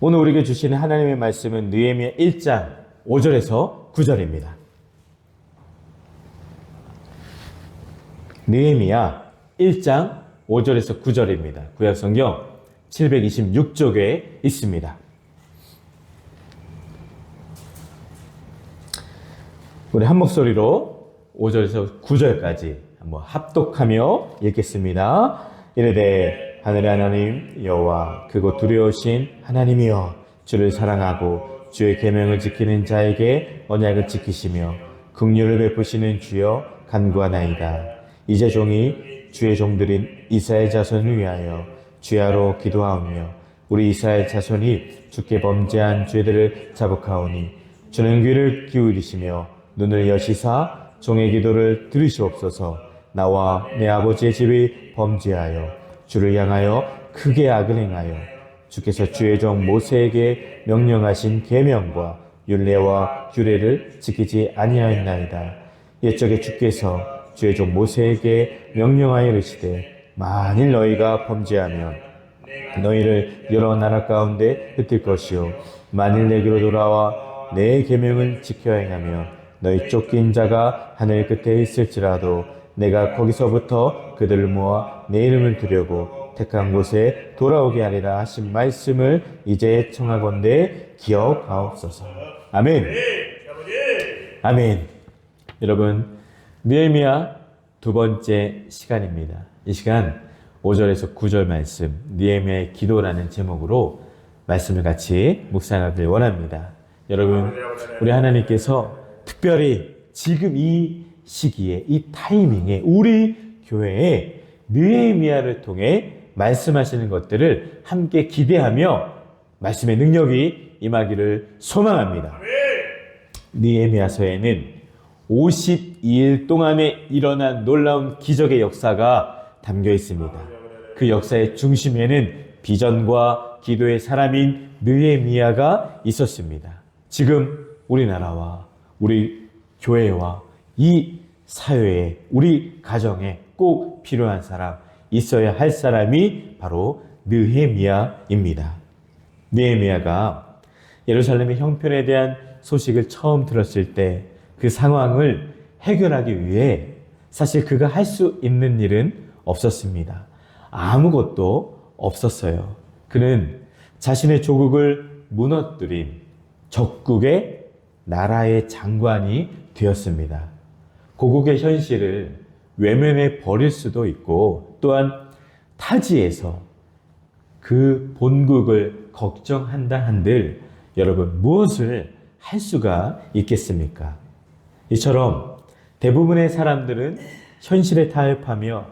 오늘 우리에게 주시는 하나님의 말씀은 느헤미야 1장 5절에서 9절입니다. 느헤미야 1장 5절에서 9절입니다. 구약성경 726쪽에 있습니다. 우리 한 목소리로 5절에서 9절까지 한번 합독하며 읽겠습니다. 이르되 하늘의 하나님 여호와 그곳 두려우신 하나님이여, 주를 사랑하고 주의 계명을 지키는 자에게 언약을 지키시며 긍휼을 베푸시는 주여 간구하나이다. 이제 종이 주의 종들인 이스라엘 자손을 위하여 주야로 기도하오며 우리 이스라엘 자손이 주께 범죄한 죄들을 자복하오니 주는 귀를 기울이시며 눈을 여시사 종의 기도를 들으시옵소서. 나와 내 아버지의 집이 범죄하여 주를 향하여 크게 악을 행하여 주께서 주의 종 모세에게 명령하신 계명과 율례와 규례를 지키지 아니하였나이다. 옛적에 주께서 주의 종 모세에게 명령하여 이르시되 만일 너희가 범죄하면 너희를 여러 나라 가운데 흩을 것이요 만일 내게로 돌아와 내 계명을 지켜 행하면 너희 쫓긴 자가 하늘 끝에 있을지라도 내가 거기서부터 그들을 모아 내 이름을 두려고 택한 곳에 돌아오게 하리라 하신 말씀을 이제 청하건대 기억하옵소서. 아멘. 아멘. 여러분, 느헤미야 두 번째 시간입니다. 이 시간 5절에서 9절 말씀, 느헤미야의 기도라는 제목으로 말씀을 같이 묵상하길 원합니다. 여러분, 우리 하나님께서 특별히 지금 이 시기에, 이 타이밍에 우리 교회에 느헤미야를 통해 말씀하시는 것들을 함께 기대하며 말씀의 능력이 임하기를 소망합니다. 느헤미야서에는 52일 동안에 일어난 놀라운 기적의 역사가 담겨 있습니다. 그 역사의 중심에는 비전과 기도의 사람인 느헤미야가 있었습니다. 지금 우리나라와 우리 교회와 이 사회에, 우리 가정에 꼭 필요한 사람, 있어야 할 사람이 바로 느헤미야입니다. 느헤미야가 예루살렘의 형편에 대한 소식을 처음 들었을 때 그 상황을 해결하기 위해 사실 그가 할 수 있는 일은 없었습니다. 아무것도 없었어요. 그는 자신의 조국을 무너뜨린 적국의 나라의 장관이 되었습니다. 고국의 현실을 외면해 버릴 수도 있고 또한 타지에서 그 본국을 걱정한다 한들 여러분 무엇을 할 수가 있겠습니까? 이처럼 대부분의 사람들은 현실에 타협하며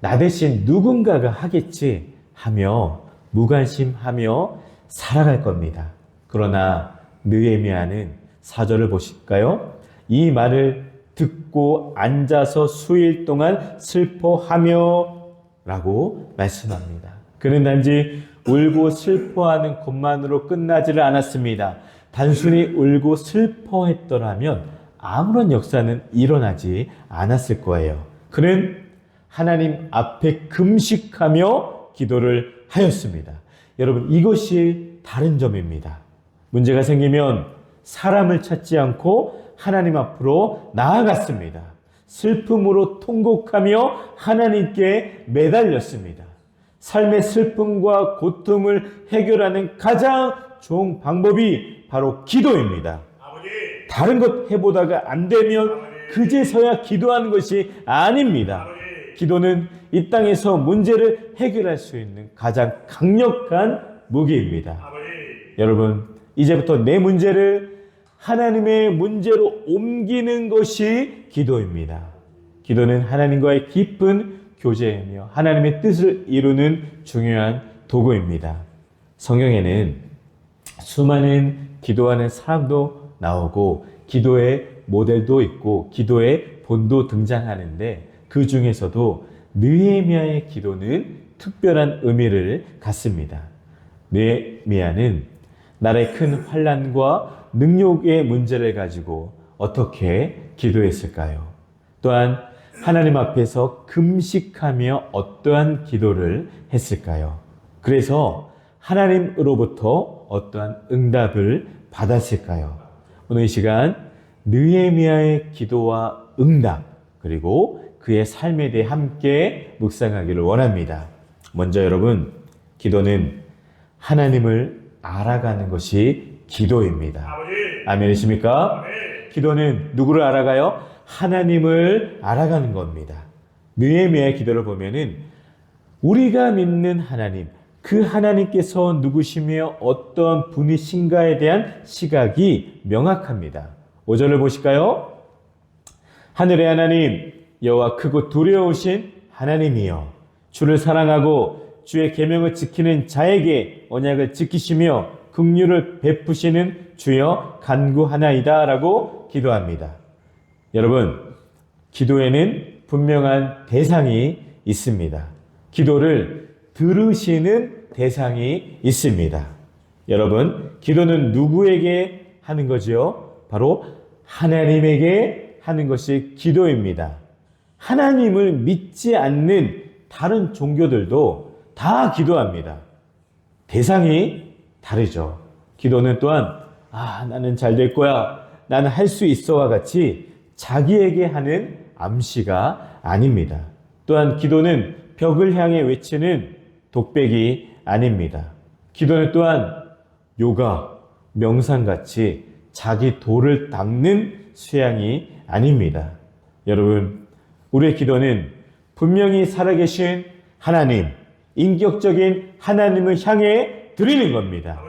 나 대신 누군가가 하겠지 하며 무관심하며 살아갈 겁니다. 그러나 느헤미야는 4절을 보실까요? 이 말을 듣고 앉아서 수일 동안 슬퍼하며 라고 말씀합니다. 그는 단지 울고 슬퍼하는 것만으로 끝나지를 않았습니다. 단순히 울고 슬퍼했더라면 아무런 역사는 일어나지 않았을 거예요. 그는 하나님 앞에 금식하며 기도를 하였습니다. 여러분, 이것이 다른 점입니다. 문제가 생기면 사람을 찾지 않고 하나님 앞으로 나아갔습니다. 슬픔으로 통곡하며 하나님께 매달렸습니다. 삶의 슬픔과 고통을 해결하는 가장 좋은 방법이 바로 기도입니다. 다른 것 해보다가 안 되면 그제서야 기도하는 것이 아닙니다. 기도는 이 땅에서 문제를 해결할 수 있는 가장 강력한 무기입니다. 여러분, 이제부터 내 문제를 하나님의 문제로 옮기는 것이 기도입니다. 기도는 하나님과의 깊은 교제이며 하나님의 뜻을 이루는 중요한 도구입니다. 성경에는 수많은 기도하는 사람도 나오고 기도의 모델도 있고 기도의 본도 등장하는데 그 중에서도 느헤미야의 기도는 특별한 의미를 갖습니다. 느헤미야는 나라의 큰 환난과 능력의 문제를 가지고 어떻게 기도했을까요? 또한 하나님 앞에서 금식하며 어떠한 기도를 했을까요? 그래서 하나님으로부터 어떠한 응답을 받았을까요? 오늘 이 시간 느헤미야의 기도와 응답 그리고 그의 삶에 대해 함께 묵상하기를 원합니다. 먼저 여러분, 기도는 하나님을 알아가는 것이 기도입니다. 아멘이십니까? 기도는 누구를 알아가요? 하나님을 알아가는 겁니다. 느헤미야의 기도를 보면은 우리가 믿는 하나님, 그 하나님께서 누구시며 어떤 분이신가에 대한 시각이 명확합니다. 5절을 보실까요? 하늘의 하나님, 여호와 크고 두려우신 하나님이여, 주를 사랑하고 주의 계명을 지키는 자에게 언약을 지키시며 긍휼을 베푸시는 주여 간구하나이다 라고 기도합니다. 여러분, 기도에는 분명한 대상이 있습니다. 기도를 들으시는 대상이 있습니다. 여러분, 기도는 누구에게 하는 거지요? 바로 하나님에게 하는 것이 기도입니다. 하나님을 믿지 않는 다른 종교들도 다 기도합니다. 대상이 다르죠. 기도는 또한 나는 잘 될 거야, 나는 할 수 있어와 같이 자기에게 하는 암시가 아닙니다. 또한 기도는 벽을 향해 외치는 독백이 아닙니다. 기도는 또한 요가, 명상같이 자기 도를 닦는 수양이 아닙니다. 여러분, 우리의 기도는 분명히 살아계신 하나님, 인격적인 하나님을 향해 드리는 겁니다.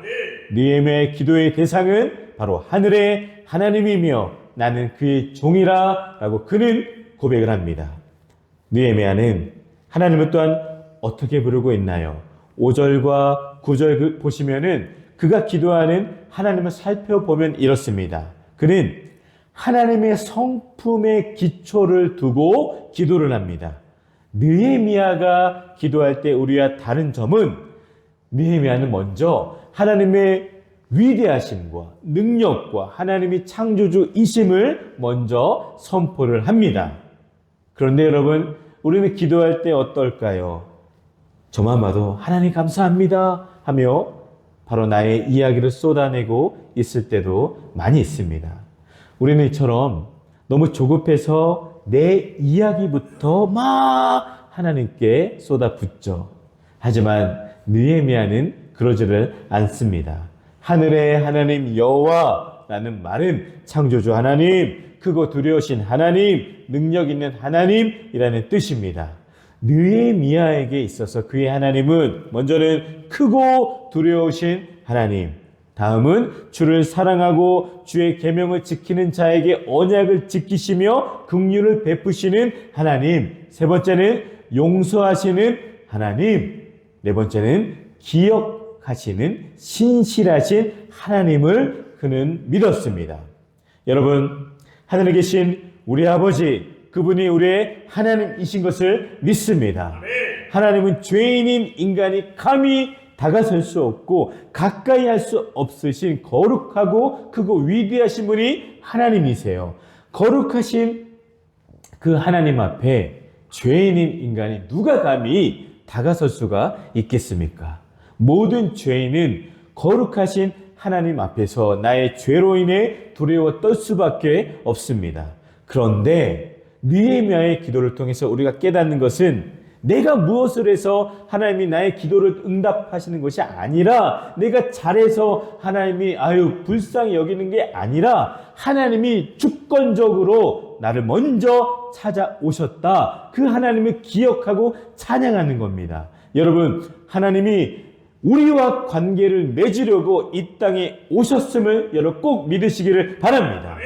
느헤미야의 기도의 대상은 바로 하늘의 하나님이며 나는 그의 종이라 라고 그는 고백을 합니다. 느헤미야는 하나님을 또한 어떻게 부르고 있나요? 5절과 9절 보시면은 그가 기도하는 하나님을 살펴보면 이렇습니다. 그는 하나님의 성품의 기초를 두고 기도를 합니다. 느헤미야가 기도할 때 우리와 다른 점은 느헤미야는 먼저 하나님의 위대하심과 능력과 하나님이 창조주이심을 먼저 선포를 합니다. 그런데 여러분, 우리는 기도할 때 어떨까요? 저만 봐도 하나님 감사합니다 하며 바로 나의 이야기를 쏟아내고 있을 때도 많이 있습니다. 우리는 이처럼 너무 조급해서 내 이야기부터 막 하나님께 쏟아붓죠. 하지만 느헤미야는 그러지를 않습니다. 하늘의 하나님 여호와라는 말은 창조주 하나님, 크고 두려우신 하나님, 능력 있는 하나님이라는 뜻입니다. 느헤미야에게 있어서 그의 하나님은 먼저는 크고 두려우신 하나님, 다음은 주를 사랑하고 주의 계명을 지키는 자에게 언약을 지키시며 긍휼을 베푸시는 하나님, 세 번째는 용서하시는 하나님, 네 번째는 기억하시는 신실하신 하나님을 그는 믿었습니다. 여러분, 하늘에 계신 우리 아버지, 그분이 우리의 하나님이신 것을 믿습니다. 하나님은 죄인인 인간이 감히 다가설 수 없고 가까이 할 수 없으신 거룩하고 크고 위대하신 분이 하나님이세요. 거룩하신 그 하나님 앞에 죄인인 인간이 누가 감히 다가설 수가 있겠습니까? 모든 죄인은 거룩하신 하나님 앞에서 나의 죄로 인해 두려워 떨 수밖에 없습니다. 그런데 느헤미야의 기도를 통해서 우리가 깨닫는 것은 내가 무엇을 해서 하나님이 나의 기도를 응답하시는 것이 아니라, 내가 잘해서 하나님이 불쌍히 여기는 게 아니라, 하나님이 주권적으로 나를 먼저 찾아오셨다. 그 하나님을 기억하고 찬양하는 겁니다. 여러분, 하나님이 우리와 관계를 맺으려고 이 땅에 오셨음을 여러분 꼭 믿으시기를 바랍니다.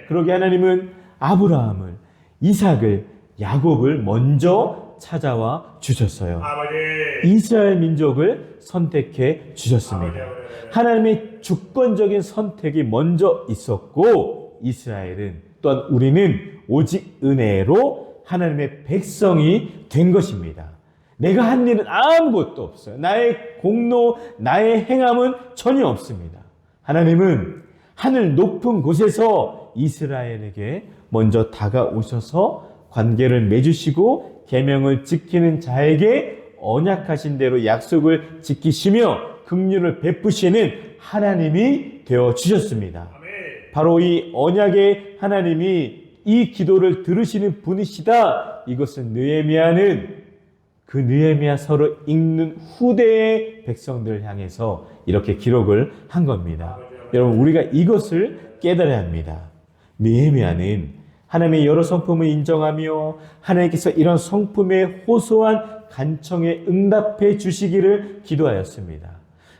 그러게 하나님은 아브라함을, 이삭을, 야곱을 먼저 찾아와 주셨어요. 이스라엘 민족을 선택해 주셨습니다. 하나님의 주권적인 선택이 먼저 있었고, 이스라엘은 또한 우리는 오직 은혜로 하나님의 백성이 된 것입니다. 내가 한 일은 아무것도 없어요. 나의 공로, 나의 행함은 전혀 없습니다. 하나님은 하늘 높은 곳에서 이스라엘에게 먼저 다가오셔서 관계를 맺으시고 계명을 지키는 자에게 언약하신 대로 약속을 지키시며 긍휼을 베푸시는 하나님이 되어 주셨습니다. 바로 이 언약의 하나님이 이 기도를 들으시는 분이시다. 이것은 느헤미야는 그 느헤미야서를 읽는 후대의 백성들을 향해서 이렇게 기록을 한 겁니다. 여러분, 우리가 이것을 깨달아야 합니다. 느헤미야는 하나님의 여러 성품을 인정하며 하나님께서 이런 성품에 호소한 간청에 응답해 주시기를 기도하였습니다.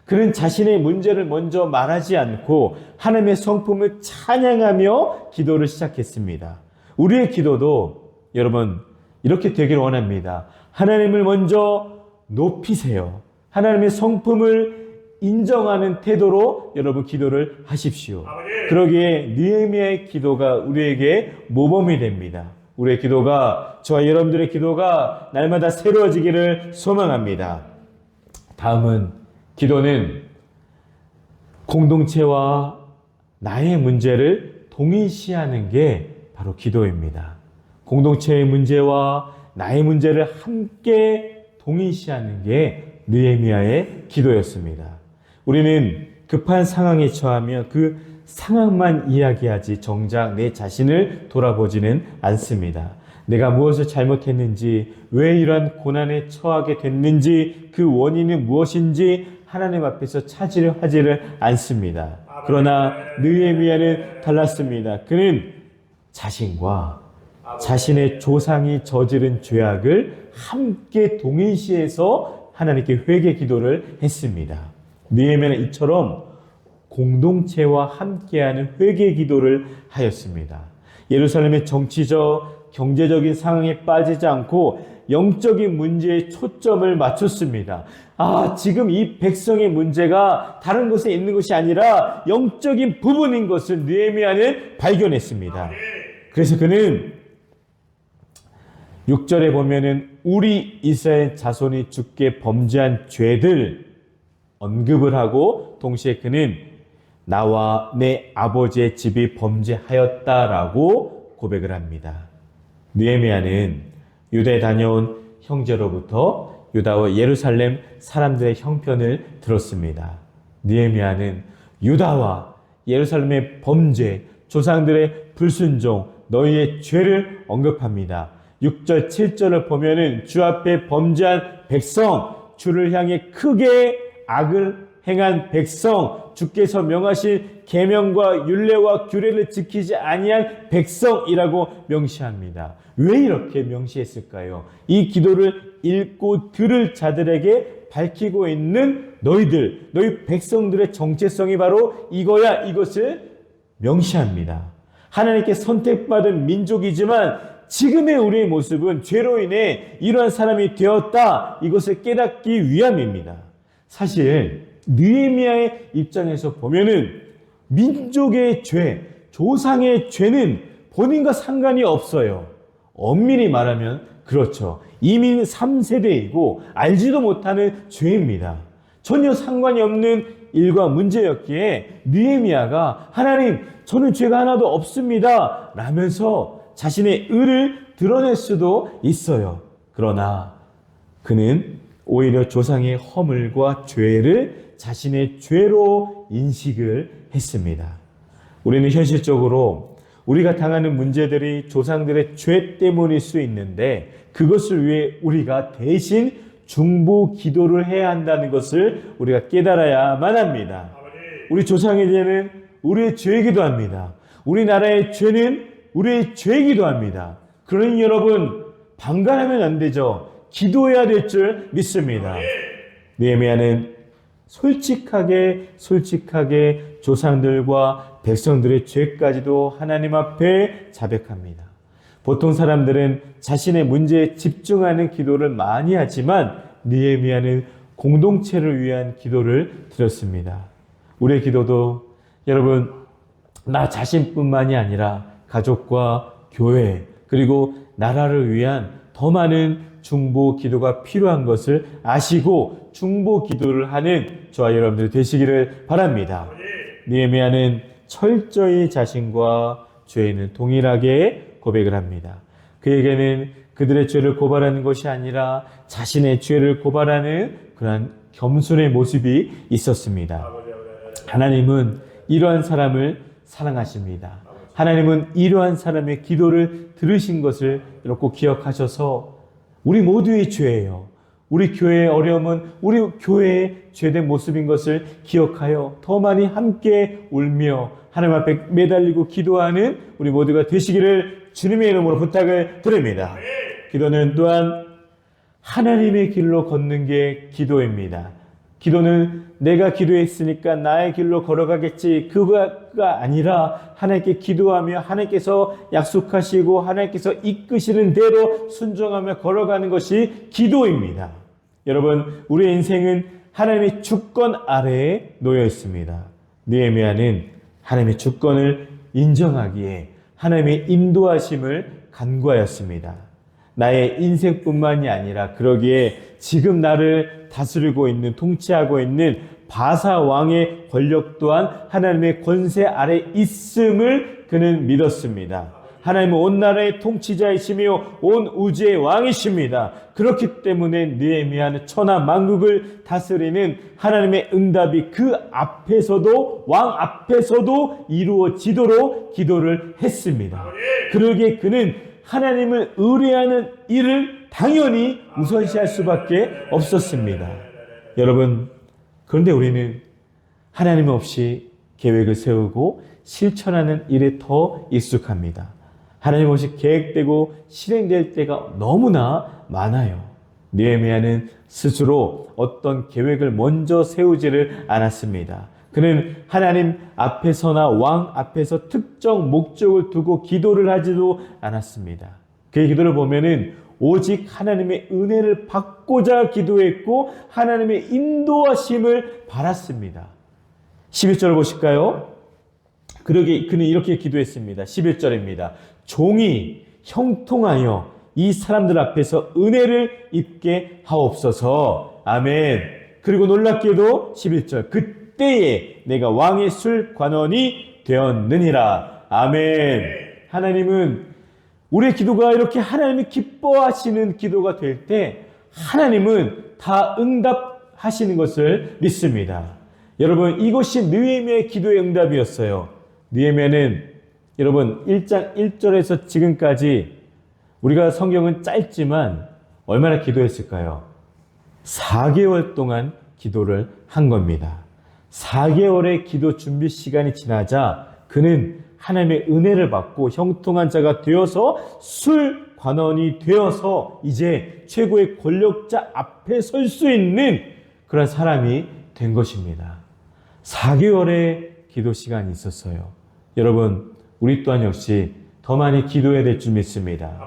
그는 자신의 문제를 먼저 말하지 않고 하나님의 성품을 찬양하며 기도를 시작했습니다. 우리의 기도도 여러분 이렇게 되기를 원합니다. 하나님을 먼저 높이세요. 하나님의 성품을 인정하는 태도로 여러분 기도를 하십시오. 그러기에 느헤미야의 기도가 우리에게 모범이 됩니다. 우리의 기도가, 저와 여러분들의 기도가 날마다 새로워지기를 소망합니다. 다음은 기도는 공동체와 나의 문제를 동일시하는 게 바로 기도입니다. 공동체의 문제와 나의 문제를 함께 동일시하는 게 느헤미야의 기도였습니다. 우리는 급한 상황에 처하며 그 상황만 이야기하지 정작 내 자신을 돌아보지는 않습니다. 내가 무엇을 잘못했는지, 왜 이러한 고난에 처하게 됐는지, 그 원인은 무엇인지 하나님 앞에서 찾으려 하지를 않습니다. 그러나 느헤미야는 달랐습니다. 그는 자신과 자신의 조상이 저지른 죄악을 함께 동일시해서 하나님께 회개 기도를 했습니다. 느헤미야는 이처럼 공동체와 함께하는 회개 기도를 하였습니다. 예루살렘의 정치적, 경제적인 상황에 빠지지 않고 영적인 문제에 초점을 맞췄습니다. 지금 이 백성의 문제가 다른 곳에 있는 것이 아니라 영적인 부분인 것을 느헤미야는 발견했습니다. 그래서 그는 6절에 보면은 우리 이스라엘 자손이 주께 범죄한 죄들 언급을 하고 동시에 그는 나와 내 아버지의 집이 범죄하였다라고 고백을 합니다. 느헤미야는 유다에 다녀온 형제로부터 유다와 예루살렘 사람들의 형편을 들었습니다. 느헤미야는 유다와 예루살렘의 범죄, 조상들의 불순종, 너희의 죄를 언급합니다. 6절, 7절을 보면은 주 앞에 범죄한 백성, 주를 향해 크게 악을 행한 백성, 주께서 명하신 계명과 율례와 규례를 지키지 아니한 백성이라고 명시합니다. 왜 이렇게 명시했을까요? 이 기도를 읽고 들을 자들에게 밝히고 있는 너희들, 너희 백성들의 정체성이 바로 이거야, 이것을 명시합니다. 하나님께 선택받은 민족이지만 지금의 우리의 모습은 죄로 인해 이러한 사람이 되었다, 이것을 깨닫기 위함입니다. 사실 느헤미야의 입장에서 보면은 민족의 죄, 조상의 죄는 본인과 상관이 없어요. 엄밀히 말하면 그렇죠. 이미 3세대이고 알지도 못하는 죄입니다. 전혀 상관이 없는 일과 문제였기에 느헤미야가 하나님, 저는 죄가 하나도 없습니다 라면서 자신의 의를 드러낼 수도 있어요. 그러나 그는 오히려 조상의 허물과 죄를 자신의 죄로 인식을 했습니다. 우리는 현실적으로 우리가 당하는 문제들이 조상들의 죄 때문일 수 있는데 그것을 위해 우리가 대신 중보 기도를 해야 한다는 것을 우리가 깨달아야만 합니다. 우리 조상의 죄는 우리의 죄이기도 합니다. 우리나라의 죄는 우리의 죄이기도 합니다. 그러니 여러분, 방관하면 안 되죠. 기도해야 될 줄 믿습니다. 느헤미야는 솔직하게 조상들과 백성들의 죄까지도 하나님 앞에 자백합니다. 보통 사람들은 자신의 문제에 집중하는 기도를 많이 하지만 느헤미야는 공동체를 위한 기도를 드렸습니다. 우리의 기도도 여러분, 나 자신뿐만이 아니라 가족과 교회 그리고 나라를 위한 더 많은 중보 기도가 필요한 것을 아시고 중보 기도를 하는 저와 여러분들 되시기를 바랍니다. 느헤미야는 철저히 자신과 죄인은 동일하게 고백을 합니다. 그에게는 그들의 죄를 고발하는 것이 아니라 자신의 죄를 고발하는 그러한 겸손의 모습이 있었습니다. 하나님은 이러한 사람을 사랑하십니다. 하나님은 이러한 사람의 기도를 들으신 것을 꼭 기억하셔서 우리 모두의 죄예요. 우리 교회의 어려움은 우리 교회의 죄된 모습인 것을 기억하여 더 많이 함께 울며 하나님 앞에 매달리고 기도하는 우리 모두가 되시기를 주님의 이름으로 부탁을 드립니다. 기도는 또한 하나님의 길로 걷는 게 기도입니다. 기도는 내가 기도했으니까 나의 길로 걸어가겠지 그가 아니라 하나님께 기도하며 하나님께서 약속하시고 하나님께서 이끄시는 대로 순종하며 걸어가는 것이 기도입니다. 여러분, 우리의 인생은 하나님의 주권 아래에 놓여 있습니다. 느헤미야는 하나님의 주권을 인정하기에 하나님의 인도하심을 간구하였습니다. 나의 인생뿐만이 아니라 그러기에 지금 나를 다스리고 있는 통치하고 있는 바사 왕의 권력 또한 하나님의 권세 아래 있음을 그는 믿었습니다. 하나님은 온 나라의 통치자이시며 온 우주의 왕이십니다. 그렇기 때문에 느헤미야는 천하 만국을 다스리는 하나님의 응답이 그 앞에서도 왕 앞에서도 이루어지도록 기도를 했습니다. 그러기에 그는 하나님을 의뢰하는 일을 당연히 우선시할 수밖에 없었습니다. 여러분, 그런데 우리는 하나님 없이 계획을 세우고 실천하는 일에 더 익숙합니다. 하나님 없이 계획되고 실행될 때가 너무나 많아요. 느헤미야는 스스로 어떤 계획을 먼저 세우지를 않았습니다. 그는 하나님 앞에서나 왕 앞에서 특정 목적을 두고 기도를 하지도 않았습니다. 그의 기도를 보면은 오직 하나님의 은혜를 받고자 기도했고 하나님의 인도하심을 바랐습니다. 11절을 보실까요? 그러게 그는 이렇게 기도했습니다. 11절입니다. 종이 형통하여 이 사람들 앞에서 은혜를 입게 하옵소서. 아멘. 그리고 놀랍게도 11절 그때에 내가 왕의 술관원이 되었느니라. 아멘. 하나님은 우리의 기도가 이렇게 하나님이 기뻐하시는 기도가 될 때 하나님은 다 응답하시는 것을 믿습니다. 여러분, 이것이 느헤미야의 기도의 응답이었어요. 느헤미야는 여러분 1장 1절에서 지금까지 우리가 성경은 짧지만 얼마나 기도했을까요? 4개월 동안 기도를 한 겁니다. 4개월의 기도 준비 시간이 지나자 그는 하나님의 은혜를 받고 형통한 자가 되어서 술관원이 되어서 이제 최고의 권력자 앞에 설 수 있는 그런 사람이 된 것입니다. 4개월의 기도 시간이 있었어요. 여러분, 우리 또한 역시 더 많이 기도해야 될 줄 믿습니다.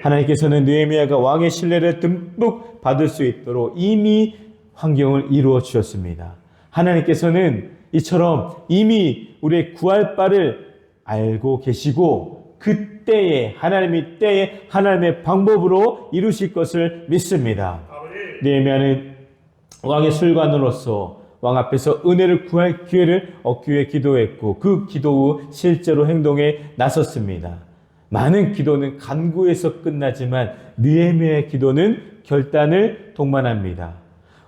하나님께서는 느헤미야가 왕의 신뢰를 듬뿍 받을 수 있도록 이미 환경을 이루어 주셨습니다. 하나님께서는 이처럼 이미 우리의 구할 바를 알고 계시고 그때에 하나님이 때에 하나님의 방법으로 이루실 것을 믿습니다. 느헤미야는 왕의 술관으로서 왕 앞에서 은혜를 구할 기회를 얻기 위해 기도했고 그 기도 후 실제로 행동에 나섰습니다. 많은 기도는 간구에서 끝나지만 느헤미야의 기도는 결단을 동반합니다.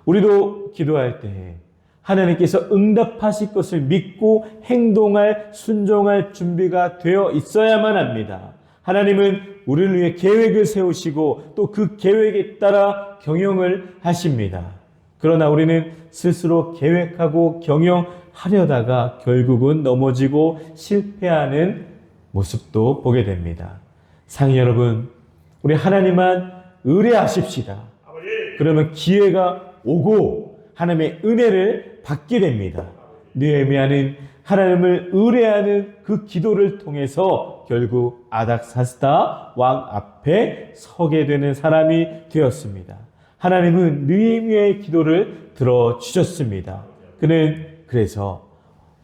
우리도 기도할 때 하나님께서 응답하실 것을 믿고 행동할, 순종할 준비가 되어 있어야만 합니다. 하나님은 우리를 위해 계획을 세우시고 또 그 계획에 따라 경영을 하십니다. 그러나 우리는 스스로 계획하고 경영하려다가 결국은 넘어지고 실패하는 모습도 보게 됩니다. 상인 여러분, 우리 하나님만 의뢰하십시다. 그러면 기회가 오고 하나님의 은혜를 받게 됩니다. 느헤미야는 하나님을 의뢰하는 그 기도를 통해서 결국 아닥사스다 왕 앞에 서게 되는 사람이 되었습니다. 하나님은 느헤미야의 기도를 들어주셨습니다. 그는 그래서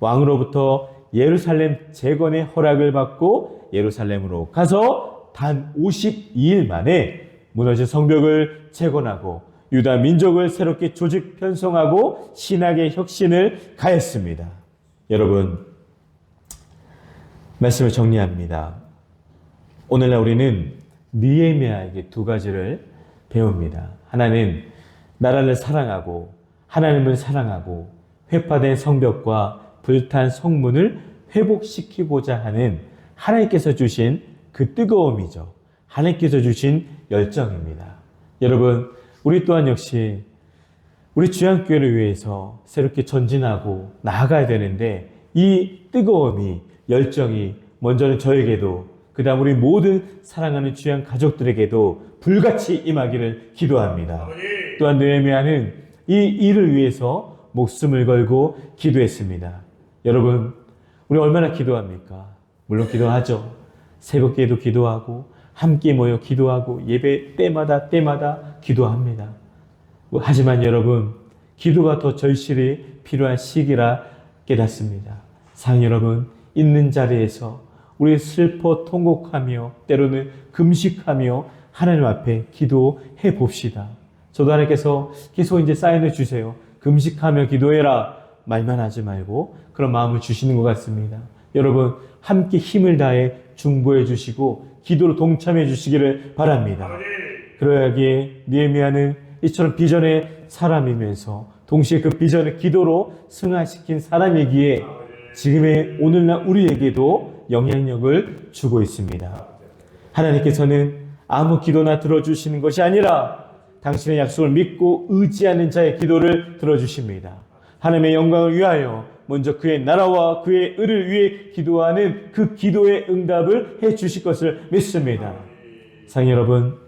왕으로부터 예루살렘 재건의 허락을 받고 예루살렘으로 가서 단 52일 만에 무너진 성벽을 재건하고 유다 민족을 새롭게 조직 편성하고 신학의 혁신을 가했습니다. 여러분, 말씀을 정리합니다. 오늘날 우리는 느헤미야에게 두 가지를 배웁니다. 하나는 나라를 사랑하고 하나님을 사랑하고 회파된 성벽과 불탄 성문을 회복시키고자 하는 하나님께서 주신 그 뜨거움이죠. 하나님께서 주신 열정입니다. 여러분, 우리 또한 역시 우리 주양교회를 위해서 새롭게 전진하고 나아가야 되는데 이 뜨거움이, 열정이 먼저는 저에게도 그 다음 우리 모든 사랑하는 주양 가족들에게도 불같이 임하기를 기도합니다. 또한 느헤미야는 이 일을 위해서 목숨을 걸고 기도했습니다. 여러분, 우리 얼마나 기도합니까? 물론 기도하죠. 새벽에도 기도하고 함께 모여 기도하고 예배 때마다 기도합니다. 하지만 여러분, 기도가 더 절실히 필요한 시기라 깨닫습니다. 사랑 여러분, 있는 자리에서 우리 슬퍼 통곡하며 때로는 금식하며 하나님 앞에 기도해 봅시다. 저도 하나님께서 계속 이제 사인을 주세요. 금식하며 기도해라 말만 하지 말고 그런 마음을 주시는 것 같습니다. 여러분, 함께 힘을 다해 중보해 주시고 기도로 동참해 주시기를 바랍니다. 그러기에 느헤미야는 이처럼 비전의 사람이면서 동시에 그 비전을 기도로 승화시킨 사람이기에 지금의 오늘날 우리에게도 영향력을 주고 있습니다. 하나님께서는 아무 기도나 들어주시는 것이 아니라 당신의 약속을 믿고 의지하는 자의 기도를 들어주십니다. 하나님의 영광을 위하여 먼저 그의 나라와 그의 의를 위해 기도하는 그 기도의 응답을 해 주실 것을 믿습니다. 사랑 여러분,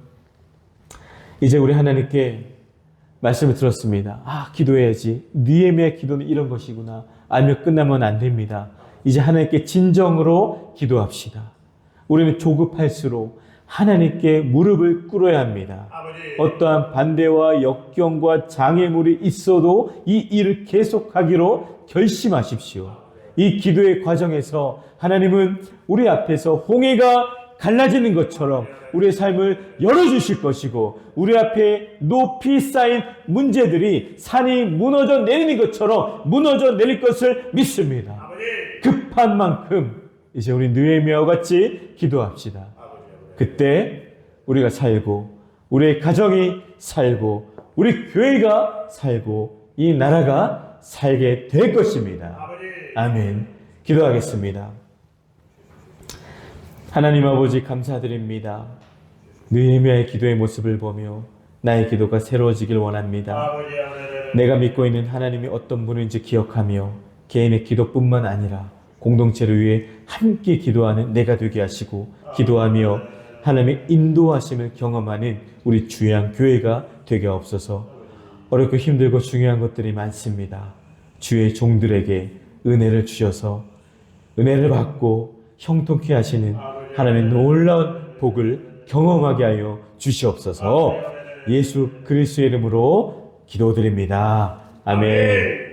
이제 우리 하나님께 말씀을 들었습니다. 기도해야지. 느헤미야의 기도는 이런 것이구나. 알며 끝나면 안 됩니다. 이제 하나님께 진정으로 기도합시다. 우리는 조급할수록 하나님께 무릎을 꿇어야 합니다. 어떠한 반대와 역경과 장애물이 있어도 이 일을 계속하기로 결심하십시오. 이 기도의 과정에서 하나님은 우리 앞에서 홍해가 갈라지는 것처럼 우리의 삶을 열어주실 것이고 우리 앞에 높이 쌓인 문제들이 산이 무너져 내리는 것처럼 무너져 내릴 것을 믿습니다. 급한 만큼 이제 우리 느헤미야와 같이 기도합시다. 그때 우리가 살고 우리의 가정이 살고 우리 교회가 살고 이 나라가 살게 될 것입니다. 아멘. 기도하겠습니다. 하나님 아버지 감사드립니다. 느헤미야의 기도의 모습을 보며 나의 기도가 새로워지길 원합니다. 내가 믿고 있는 하나님이 어떤 분인지 기억하며 개인의 기도뿐만 아니라 공동체를 위해 함께 기도하는 내가 되게 하시고 기도하며 하나님의 인도하심을 경험하는 우리 주양 교회가 되게 없어서 어렵고 힘들고 중요한 것들이 많습니다. 주의 종들에게 은혜를 주셔서 은혜를 받고 형통케 하시는 하나님의 놀라운 복을 경험하게 하여 주시옵소서. 예수 그리스도의 이름으로 기도드립니다. 아멘.